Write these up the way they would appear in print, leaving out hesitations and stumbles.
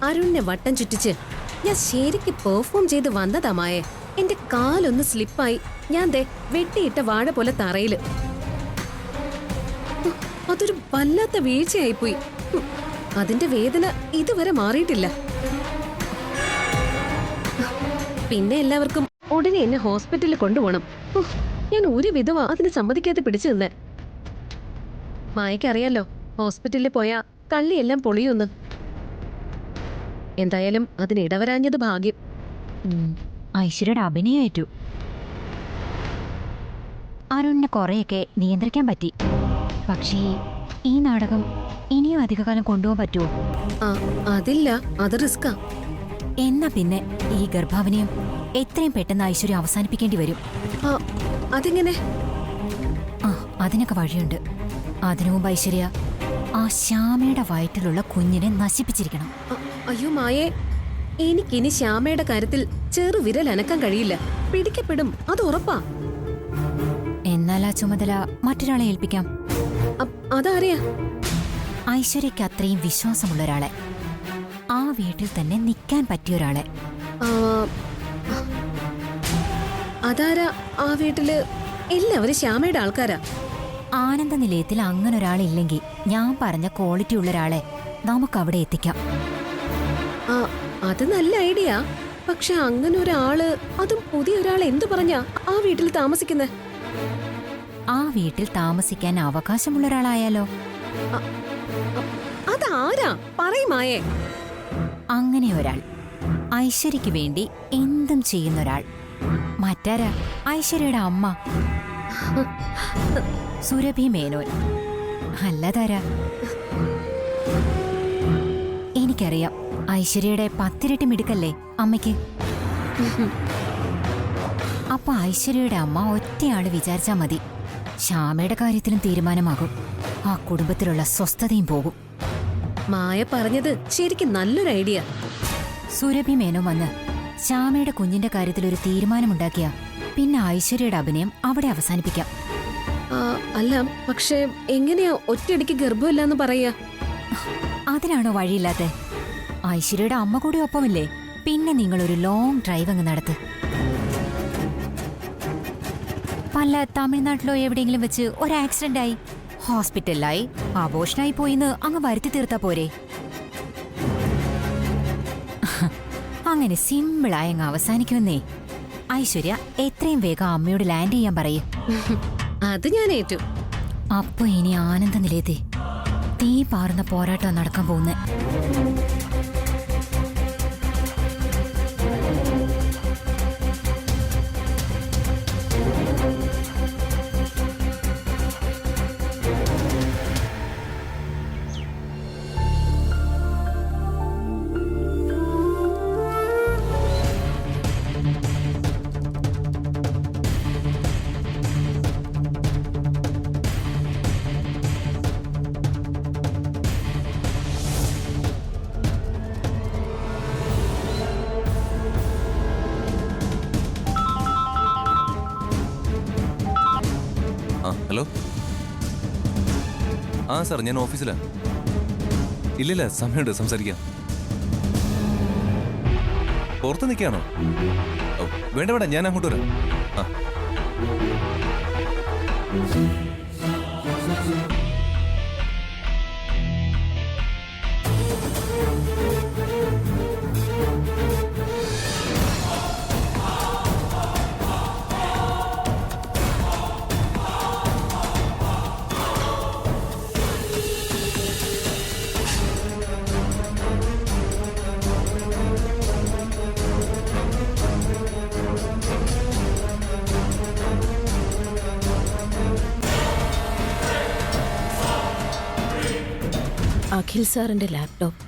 അരുണിനെ വട്ടം ചുറ്റിച്ച് ഞാൻ ശരിക്ക് പെർഫോം ചെയ്ത് വന്നതാ മായെ. എന്റെ കാലൊന്ന് സ്ലിപ്പായി ഞാൻ ദേ വെട്ടിയിട്ട വാഴ പോലെ തറയില്. അതൊരു വല്ലാത്ത വീഴ്ചയായിപ്പോയി. അതിന്റെ വേദന ഇതുവരെ മാറിയിട്ടില്ല. പിന്നെ എല്ലാവർക്കും ഉടനെ എന്നെ ഹോസ്പിറ്റലിൽ കൊണ്ടുപോകണം. ഞാൻ ഒരു വിധവ അതിന് സമ്മതിക്കാതെ പിടിച്ചു നിന്നെ. മായക്കറിയാലോ ഹോസ്പിറ്റലിൽ പോയാ കള്ളിയെല്ലാം പൊളിയൊന്ന്. എന്തായാലും അതിനിടവരാഞ്ഞത് ഭാഗ്യം. ഐശ്വര്യയുടെ അഭിനയേറ്റു. അരുണിനെ കുറെയൊക്കെ നിയന്ത്രിക്കാൻ പറ്റി. പക്ഷേ ഈ നാടകം ഇനിയും അധികകാലം കൊണ്ടുപോകാൻ പറ്റുമോ? അതില്ല, അത് റിസ്കാ. എന്നാ പിന്നെ ഈ ഗർഭാവനയും എത്രയും പെട്ടെന്ന് ഐശ്വര്യം അവസാനിപ്പിക്കേണ്ടി വരും. അതെങ്ങനെ? അതിനൊക്കെ വഴിയുണ്ട്. അതിനു മുമ്പ് ഐശ്വര്യ ആ ശ്യാമയുടെ വയറ്റിലുള്ള കുഞ്ഞിനെ നശിപ്പിച്ചിരിക്കണം. അയ്യോ മായേ, എനിക്കിനി ശ്യാമയുടെ കാര്യത്തിൽ ചെറുവിരൽ അനക്കാൻ കഴിയില്ല. പിടിക്കപ്പെടും, അത് ഉറപ്പാ. എന്നാൽ ആ ചുമതല മറ്റൊരാളെ ഏൽപ്പിക്കാം. അതറിയാ? ഐശ്വര്യക്ക് അത്രയും വിശ്വാസമുള്ള ഒരാളെ, ആ വീട്ടിൽ തന്നെ നിൽക്കാൻ പറ്റിയ ഒരാളെ. അതാരാ? ആ വീട്ടില് എല്ലാവരും ശ്യാമയുടെ ആൾക്കാരാ. ആനന്ദ നിലയത്തിൽ അങ്ങനെ ഒരാളില്ലെങ്കിൽ ഞാൻ പറഞ്ഞ ക്വാളിറ്റി ഉള്ള ഒരാളെ നമുക്ക് അവിടെ എത്തിക്കാം. അത് നല്ല ഐഡിയ. പക്ഷെ അങ്ങനെ ഒരാള്, അതും പുതിയ ഒരാൾ എന്തു പറഞ്ഞാ ആ വീട്ടിൽ താമസിക്കുന്നേ? ആ വീട്ടിൽ താമസിക്കാൻ അവകാശമുള്ള ഒരാളായാലോ? അതാരാ പറയുമായേ? അങ്ങനെ ഒരാൾ, ഐശ്വര്യക്ക് വേണ്ടി എന്തും ചെയ്യുന്ന ഒരാൾ. മറ്റാരാ? ഐശ്വര്യയുടെ അമ്മ സുരഭി മേനോൻ. അല്ലതാരാ? എനിക്കറിയാം, ഐശ്വര്യയുടെ 10 ഇരട്ടി മിടുക്കല്ലേ അമ്മയ്ക്ക്. അപ്പൊ ഐശ്വര്യയുടെ അമ്മ ഒറ്റയാള് വിചാരിച്ചാ മതി, ശ്യാമയുടെ കാര്യത്തിലും തീരുമാനമാകും. ആ കുടുംബത്തിലുള്ള സ്വസ്ഥതയും പോകും. മായ പറഞ്ഞത് ശരിക്കും നല്ലൊരു ഐഡിയ. സുരഭി മേനോൻ വന്ന് ശ്യാമയുടെ കുഞ്ഞിന്റെ കാര്യത്തിൽ ഒരു തീരുമാനമുണ്ടാക്കിയ പിന്നെ ഐശ്വര്യയുടെ അഭിനയം അവിടെ അവസാനിപ്പിക്കാം. അല്ല, പക്ഷെ എങ്ങനെയാ ഒറ്റയടിക്ക് ഗർഭമില്ലാന്ന് പറയാ? അതിനാണോ വഴിയില്ലാത്തെ? ഐശ്വര്യയുടെ അമ്മ കൂടി ഒപ്പമില്ലേ? പിന്നെ നിങ്ങളൊരു ലോങ് ഡ്രൈവ് അങ്ങ് നടത്ത്. പല തമിഴ്നാട്ടിലോ എവിടെയെങ്കിലും വെച്ച് ഒരു ആക്സിഡന്റ് ആയി, ഹോസ്പിറ്റലിലായി, അബോഷനായി പോയിന്ന് അങ്ങ് വരുത്തി തീർത്താ പോരെ? അങ്ങനെ സിമ്പിളായി അങ്ങ് അവസാനിക്കുമെന്നേ. ഐശ്വര്യ എത്രയും വേഗം അമ്മയോട് ലാൻഡ് ചെയ്യാൻ പറയേ. അത് ഞാൻ ഏറ്റു. അപ്പൊ ഇനി ആനന്ദ നിലയത്തെ തീ പാറുന്ന പോരാട്ടം നടക്കാൻ പോകുന്നേ. ഹലോ. സാർ, ഞാൻ ഓഫീസിലാ. ഇല്ലില്ല, സമയമുണ്ട്, സംസാരിക്കാം. പുറത്ത് നിൽക്കുകയാണോ? വേണ്ട വേണ്ട, ഞാൻ അങ്ങോട്ട് വരാം. അഖിൽ സാറിന്റെ ലാപ്ടോപ്പ്.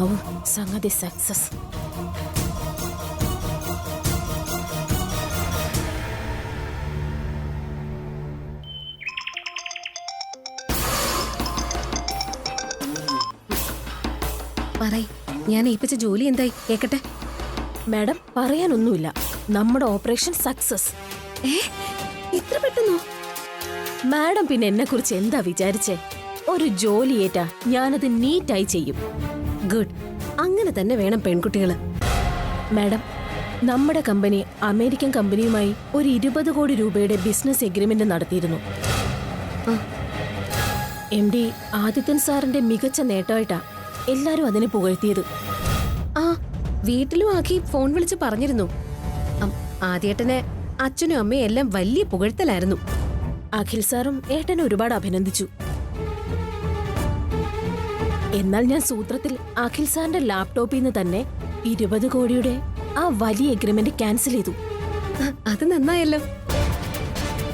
ഹാവു സംഗതി സക്സസ്. പറയ്, ഞാൻ ഏൽപ്പിച്ച ജോലി എന്തായി കേക്കട്ടെ. മാഡം പറയാനൊന്നുമില്ല, നമ്മുടെ ഓപ്പറേഷൻ സക്സസ്. ഇത്ര പെട്ടെന്നോ? മാഡം പിന്നെ എന്നെ കുറിച്ച് എന്താ വിചാരിച്ചേ? ഒരു ജോലി ഏറ്റാ ഞാനത് നീറ്റായി ചെയ്യും. ഗുഡ്, അങ്ങനെ തന്നെ വേണം പെൺകുട്ടികള്. മാഡം, നമ്മുടെ കമ്പനി അമേരിക്കൻ കമ്പനിയുമായി ഒരു 20 കോടി രൂപയുടെ ബിസിനസ് എഗ്രിമെന്റ് നടത്തിയിരുന്നു. MD ആദിത്യൻ സാറിന്റെ മികച്ച നേട്ടമായിട്ടാ എല്ലാരും അതിനെ പുകഴ്ത്തിയത്. ആ, വീട്ടിലും ആക്കി ഫോൺ വിളിച്ച് പറഞ്ഞിരുന്നു. ആദ്യേട്ടനെ അച്ഛനും അമ്മയും എല്ലാം വലിയ പുകഴ്ത്തലായിരുന്നു. അഖിൽ സാറും ഏട്ടനെ ഒരുപാട് അഭിനന്ദിച്ചു. എന്നാൽ ഞാൻ സൂത്രത്തിൽ അഖിൽ സാറിന്റെ ലാപ്ടോപ്പിൽ നിന്ന് തന്നെ 20 കോടിയുടെ ആ വലിയ എഗ്രിമെന്റ് ക്യാൻസൽ ചെയ്തു. അത് നന്നായല്ലോ.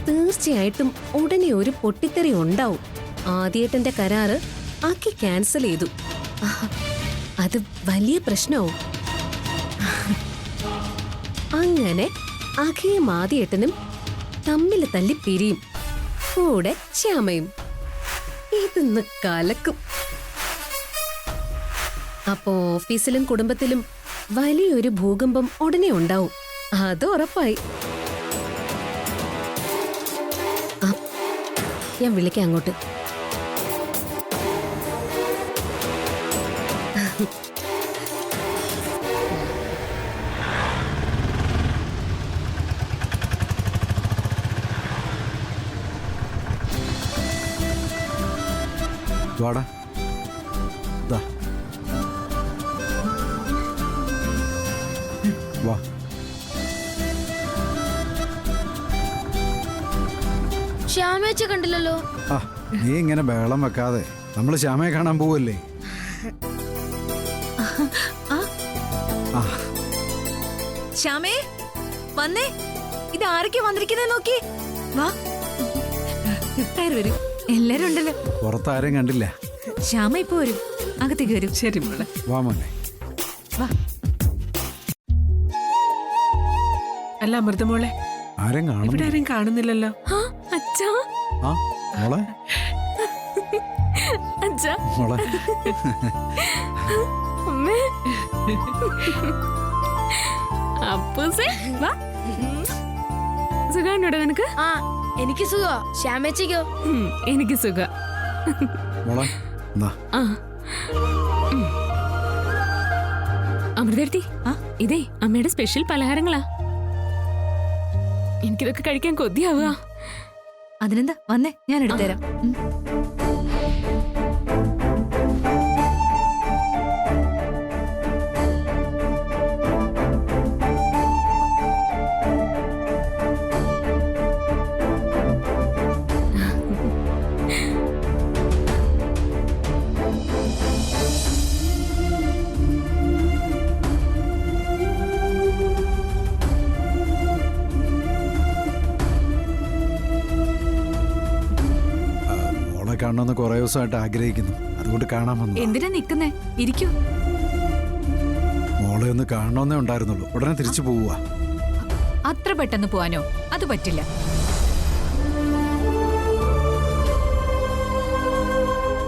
തീർച്ചയായിട്ടും ഉടനെ ഒരു പൊട്ടിത്തെറി ഉണ്ടാവും. ആദ്യേട്ടന്റെ കരാറ് ആക്കി ക്യാൻസൽ ചെയ്തു. അത് വലിയ പ്രശ്നവും. അങ്ങനെ അഖിയും ആദ്യേട്ടനും തമ്മിൽ തല്ലി പിരിയും. കൂടെ ശ്യാമയും. ഇതൊന്ന് കലക്കും. അപ്പോ ഓഫീസിലും കുടുംബത്തിലും വലിയൊരു ഭൂകമ്പം ഉടനെ ഉണ്ടാവും. അത് ഉറപ്പായി. ഞാൻ വിളിക്കാം അങ്ങോട്ട്. വാടാ. ദാ. വാ. ശ്യാമേച്ച കണ്ടില്ലല്ലോ. ആ, നീ ഇങ്ങനെ ബഹളം വെക്കാതെ, നമ്മള് ശ്യാമയെ കാണാൻ പോവല്ലേ? ശ്യാമേ വന്നേ, ഇത് ആരൊക്കെ വന്നിരിക്കുന്നേ നോക്കി. വാ, വരൂ. എല്ലാരും ഉണ്ടല്ലോ. പുറത്താരും കണ്ടില്ല. ശ്യാമ ഇപ്പൊ വരും, അകത്തേക്ക് വരും. ശരി മോളെ, വാ മോനെ. വാ. അല്ല അമൃതമോളെ, ആരും ഇവിടെ കാണുന്നില്ല. ആരും കാണുന്നില്ലല്ലോ. അച്ഛാ, ആ മോളെ, അച്ഛാ, മോളെ. അമ്മേ. അപ്പൂസേ, വാ. സുഖാണോടാ നിനക്ക്? ആ, എനിക്ക് സുഖോ. ശ്യാമേച്ചയ്ക്കോ? എനിക്ക് സുഖ. മോളെ, എന്നാ. അമൃതേട്ടി, ഇതേ അമ്മയുടെ സ്പെഷ്യൽ പലഹാരങ്ങളാ. എനിക്കിതൊക്കെ കഴിക്കാൻ കൊതിയാവുക. അതിനെന്താ, വന്നേ, ഞാൻ എടുത്തുതരാം. കാണണമെന്ന് കുറെ ദിവസമായിട്ട് ആഗ്രഹിക്കുന്നു. അതുകൊണ്ട് കാണാൻ വന്നു. എന്തിനാ നിക്കുന്നേ? ഇരിക്കൂ. മോളെ ഒന്ന് കാണണമെന്നേ ഉണ്ടായിരുന്നുള്ളൂ. ഉടനെ തിരിച്ചു പോവുക. അത്ര പെട്ടെന്ന് പോവാനോ? അത് പറ്റില്ല.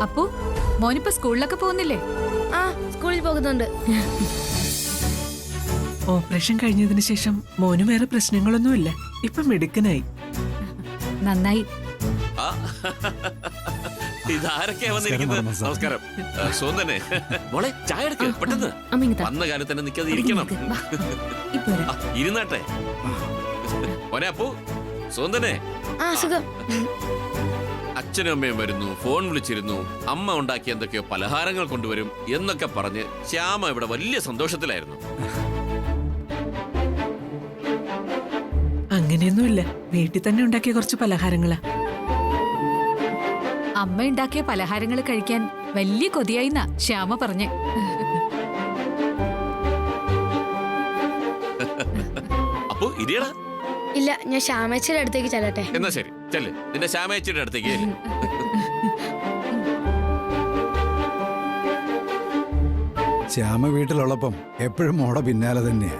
അപ്പോ മോനിപ്പോ സ്കൂളിലൊക്കെ പോകുന്നില്ലേ? ആ, സ്കൂളിൽ പോകുന്നുണ്ട്. ഓപ്പറേഷൻ കഴിഞ്ഞതിന് ശേഷം മോന് വേറെ പ്രശ്നങ്ങളൊന്നുമില്ല. ഇപ്പൊ മിടുക്കനായി. നന്നായി. ഇതാരൊക്കെയാ വന്നിരിക്കുന്നത്? നമസ്കാരം. സോന്തനെ മോളെ, ചായ എടുക്ക പെട്ടെന്ന്. വന്ന കാലത്ത് തന്നെ നിൽക്കാതെ ഇരിക്കണം. ഇരുന്നാട്ടെ. മോനെ അപ്പു, സോന്തനെ. ആ, സുഖം. അച്ഛനും അമ്മയും വരുന്നു, ഫോൺ വിളിച്ചിരുന്നു, അമ്മ ഉണ്ടാക്കിയ എന്തൊക്കെയോ പലഹാരങ്ങൾ കൊണ്ടുവരും എന്നൊക്കെ പറഞ്ഞ് ശ്യാമ ഇവിടെ വലിയ സന്തോഷത്തിലായിരുന്നു. അങ്ങനെയൊന്നുമില്ല, വീട്ടിൽ തന്നെ ഉണ്ടാക്കിയ കുറച്ച് പലഹാരങ്ങളാ. അമ്മ ഉണ്ടാക്കിയ പലഹാരങ്ങൾ കഴിക്കാൻ വലിയ കൊതിയായിന്നാ ശ്യാമ പറഞ്ഞേ. അപ്പു, ഇരിയടാ. ഇല്ല, ഞാൻ ശ്യാമേച്ചയുടെ അടുത്തേക്ക് ചെല്ലട്ടെ. എന്നാ ശരി, ചെല്ല്. നിന്റെ ശ്യാമേച്ചിയുടെ അടുത്തേക്ക് ചെല്ല്. ശ്യാമ വീട്ടിലുള്ളപ്പം എപ്പോഴും മോടെ പിന്നാലെ തന്നെയാ.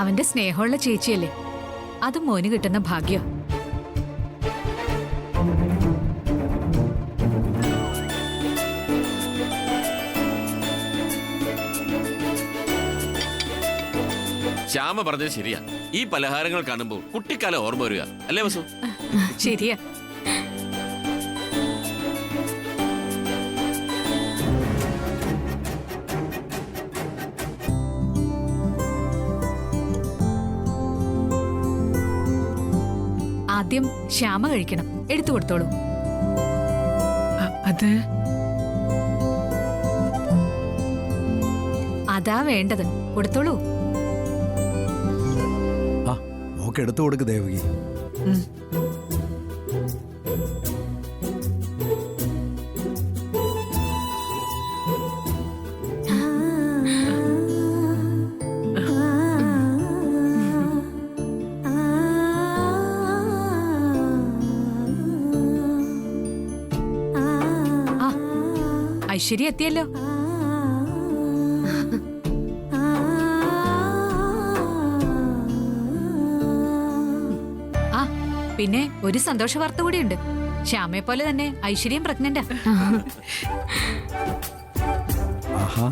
അവന്റെ സ്നേഹമുള്ള ചേച്ചിയല്ലേ, അത് മോന് കിട്ടുന്ന ഭാഗ്യം. ശ്യാമ പറഞ്ഞത് ശരിയാ. ഈ പലഹാരങ്ങൾ കാണുമ്പോൾ കുട്ടിക്കാലം ഓർമ്മ വരിക അല്ലേ വസു? ശരിയാ. ആദ്യം ശ്യാമ കഴിക്കണം. എടുത്തു കൊടുത്തോളൂ. അത് അതാ വേണ്ടത്. കൊടുത്തോളൂ. ആ മോക്ക് എടുത്തു കൊടുക്ക് ദേവകി. ഐശ്വര്യ എത്തിയല്ലോ. ആ പിന്നെ ഒരു സന്തോഷ വാർത്ത കൂടിയുണ്ട്. ശ്യാമയെ പോലെ തന്നെ ഐശ്വര്യം പ്രഗ്നന്റാ. ആഹാ,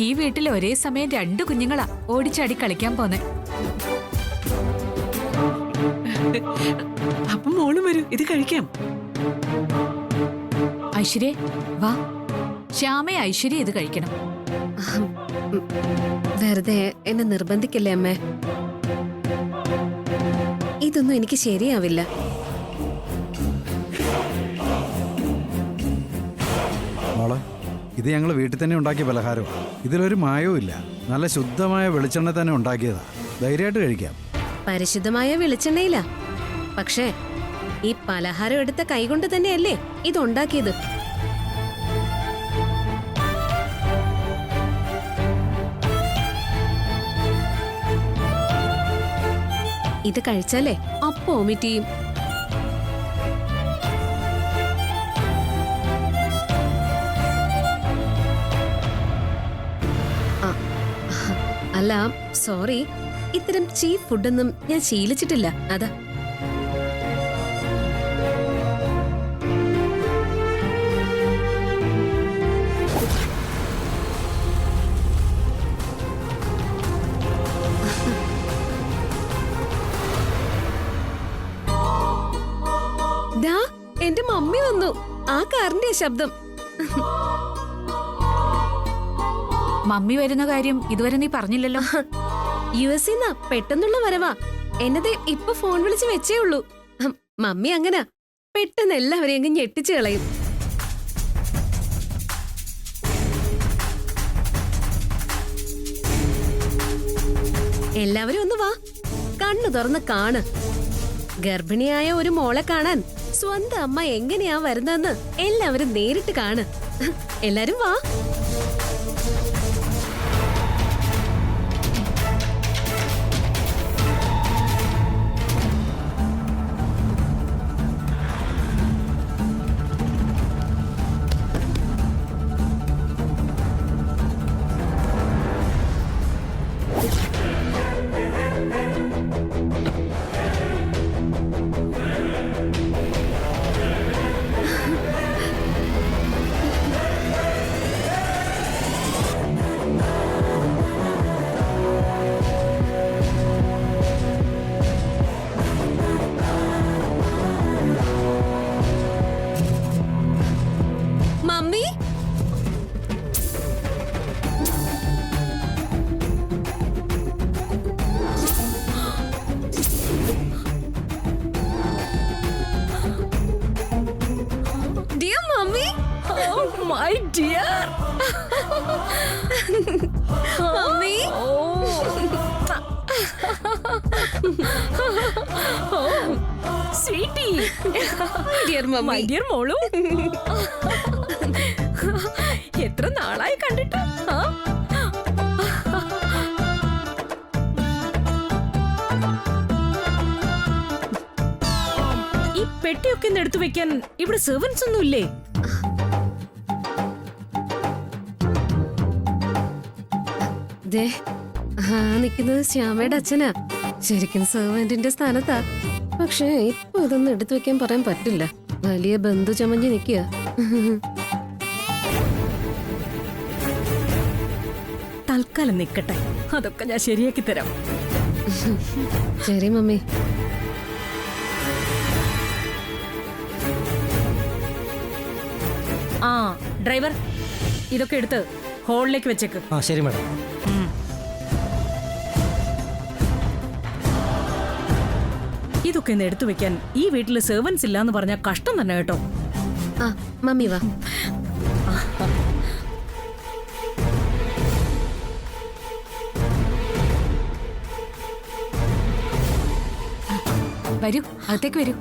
ഈ വീട്ടിൽ ഒരേ സമയം 2 കുഞ്ഞുങ്ങളാ ഓടിച്ചാടി കളിക്കാൻ പോന്നെ. അപ്പം മോളും വരൂ, ഇത് കഴിക്കാം. ഐശ്വര്യ വാ. ശ്യാമയെ ഐശ്വര്യ ഇത് കഴിക്കണം. വെറുതെ എന്നെ നിർബന്ധിക്കല്ലേ അമ്മേ. ഇതൊന്നും എനിക്ക് ശരിയാവില്ല. മോളെ ഇത് ഞങ്ങൾ വീട്ടിൽ തന്നെ ഉണ്ടാക്കിയ പലഹാരം. ഇതിലൊരു മായവും ഇല്ല. നല്ല ശുദ്ധമായ വെളിച്ചെണ്ണ തന്നെ ഉണ്ടാക്കിയതാ. ധൈര്യമായിട്ട് കഴിക്കാം. പരിശുദ്ധമായ വെളിച്ചെണ്ണയില്ല. പക്ഷേ ഈ പലഹാരം എടുത്ത കൈകൊണ്ട് തന്നെയല്ലേ ഇതുണ്ടാക്കിയത്. ഇത് കഴിച്ചാലേ അപ്പൊ വൊമിറ്റ് ചെയ്യും. അല്ല സോറി, ഇത്തരം ചീപ്പ് ഫുഡൊന്നും ഞാൻ ശീലിച്ചിട്ടില്ല. അതാ. ദാ എന്റെ മമ്മി വന്നു. ആ കാറിന്റെ ശബ്ദം. മമ്മി വരുന്ന കാര്യം ഇതുവരെ നീ പറഞ്ഞില്ലല്ലോ. US പെട്ടെന്നുള്ള വരവാ. എന്നതേ ഇപ്പൊ ഫോൺ വിളിച്ച് വെച്ചേ ഉള്ളൂ. മമ്മി അങ്ങനെ പെട്ടെന്ന് എല്ലാവരെയും അങ്ങ് ഞെട്ടിച്ചു കളയും. എല്ലാവരും ഒന്ന് വാ, കണ്ണു തുറന്ന് കാണ്. ഗർഭിണിയായ ഒരു മോളെ കാണാൻ സ്വന്തം അമ്മ എങ്ങനെയാ വരുന്നതെന്ന് എല്ലാവരും നേരിട്ട് കാണ്. എല്ലാരും വാ. Mummy, dear mummy. My dear mummy, sweetie, dear my mummy. Dear മോളു. എത്ര നാളായി കണ്ടിട്ട്. ഈ പെട്ടിയൊക്കെ ഒന്ന് എടുത്തു വെക്കാൻ ഇവിടെ സെർവൻസ് ഒന്നും ഇല്ലേ? ദേ നിക്കുന്നത് ശ്യാമയുടെ അച്ഛനാ. ശരിക്കും സെർവന്റിന്റെ സ്ഥാനത്താ. പക്ഷേ ഇപ്പൊ ഇതൊന്നും എടുത്തു വെക്കാൻ പറയാൻ പറ്റില്ല. വലിയ ബന്ധു ചമഞ്ഞ് നിക്കുക. തൽക്കാലം നിക്കട്ടെ, അതൊക്കെ ഞാൻ ശരിയാക്കി തരാം. ശരി മമ്മി. ആ ഡ്രൈവർ, ഇതൊക്കെ എടുത്ത് ഹോളിലേക്ക് വെച്ചേക്ക്. ആ ശരി മാഡം. ഇതൊക്കെ ഒന്ന് എടുത്തു വെക്കാൻ ഈ വീട്ടില് സെർവൻസ് ഇല്ലാന്ന് പറഞ്ഞാൽ കഷ്ടം തന്നെ കേട്ടോ. ആ മമ്മി വാ. വരൂ, അകത്തേക്ക് വരൂ.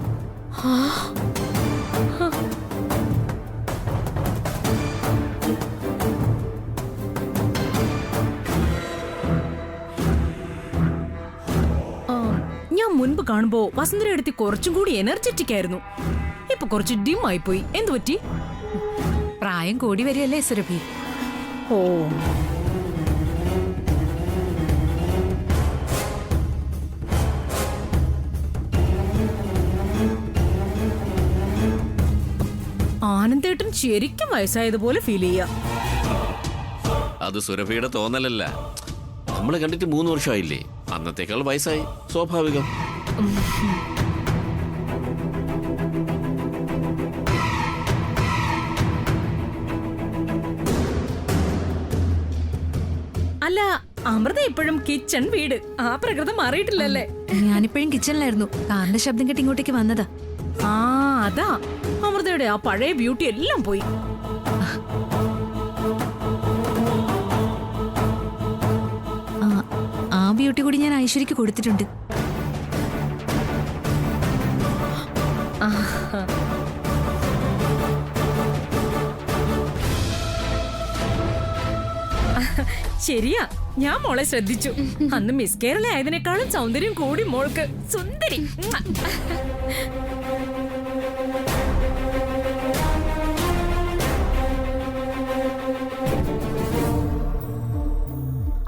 ഞാൻ മുൻപ് കാണുമ്പോ വസുന്ധര എടുത്തി കുറച്ചും കൂടി എനർജറ്റിക് ആയിരുന്നു. ഇപ്പൊ കുറച്ച് ഡിം ആയിപ്പോയി. എന്തു പറ്റി? പ്രായം കൂടി വരികയല്ലേ സുരഭി. ഓ, ആനന്ദേട്ടൻ ശരിക്കും വയസ്സായതുപോലെ ഫീൽ ചെയ്യാം. അത് സുരഭിയുടെ തോന്നലല്ല. നമ്മൾ കണ്ടിട്ട് 3 വർഷമായില്ലേ, അന്നത്തേക്കാൾ വയസ്സായി, സ്വാഭാവികം. അല്ല, അമൃത ഇപ്പോഴും കിച്ചൺ വീട് ആ പ്രകൃതം മാറിയിട്ടില്ലല്ലേ? ഞാനിപ്പോഴും കിച്ചണിലായിരുന്നു. കാറിന്റെ ശബ്ദം കേട്ട് ഇങ്ങോട്ടേക്ക് വന്നതാ. ആ അതാ, അമൃതയുടെ ആ പഴയ ബ്യൂട്ടി എല്ലാം പോയി. ആ ബ്യൂട്ടി കൂടി ഞാൻ ഐശ്വര്യക്ക് കൊടുത്തിട്ടുണ്ട്. ശരിയാ, ഞാൻ മോളെ ശ്രദ്ധിച്ചു. അന്ന് മിസ് കേരള ആയതിനേക്കാളും സൗന്ദര്യം കൂടി മോൾക്ക്. സുന്ദരി.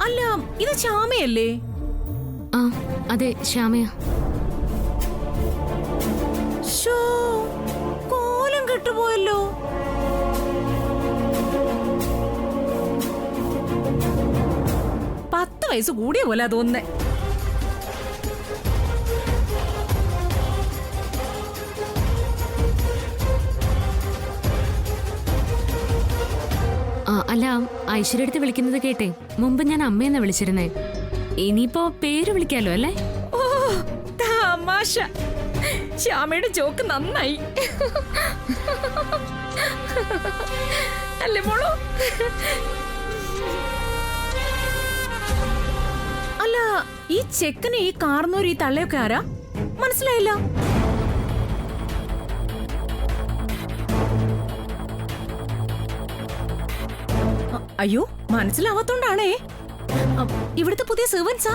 അല്ല, ഇത് ശ്യാമയല്ലേ? ആ അതെ, ശ്യാമയാ. ശോ, കോലം കെട്ടുപോയല്ലോ. പത്ത് വയസ്സ് കൂടിയ പോലെ തോന്നുന്നേ. അല്ല, ഐശ്വര്യ അടുത്ത് വിളിക്കുന്നത് കേട്ടേ. മുമ്പ് ഞാൻ അമ്മയെന്നാ വിളിച്ചിരുന്നേ. ഇനിയിപ്പോ പേര് വിളിക്കാലോ അല്ലേ? ഓ തമാശ. ശ്യാമയുടെ ജോക്ക് നന്നായി അല്ലേ മോളോ? അല്ല, ഈ ചെക്കന് ഈ കാർന്നോര് ഈ തള്ളയൊക്കെ ആരാ? മനസ്സിലായില്ല. അയ്യോ, മനസ്സിലാവാത്തോണ്ടാണേ. ഇവിടുത്തെ പുതിയ സെർവൻസാ.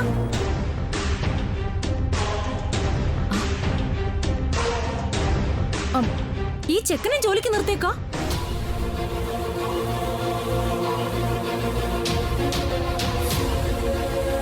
ഈ ചെക്കനെ ജോലിക്ക് നിർത്തേക്കാ.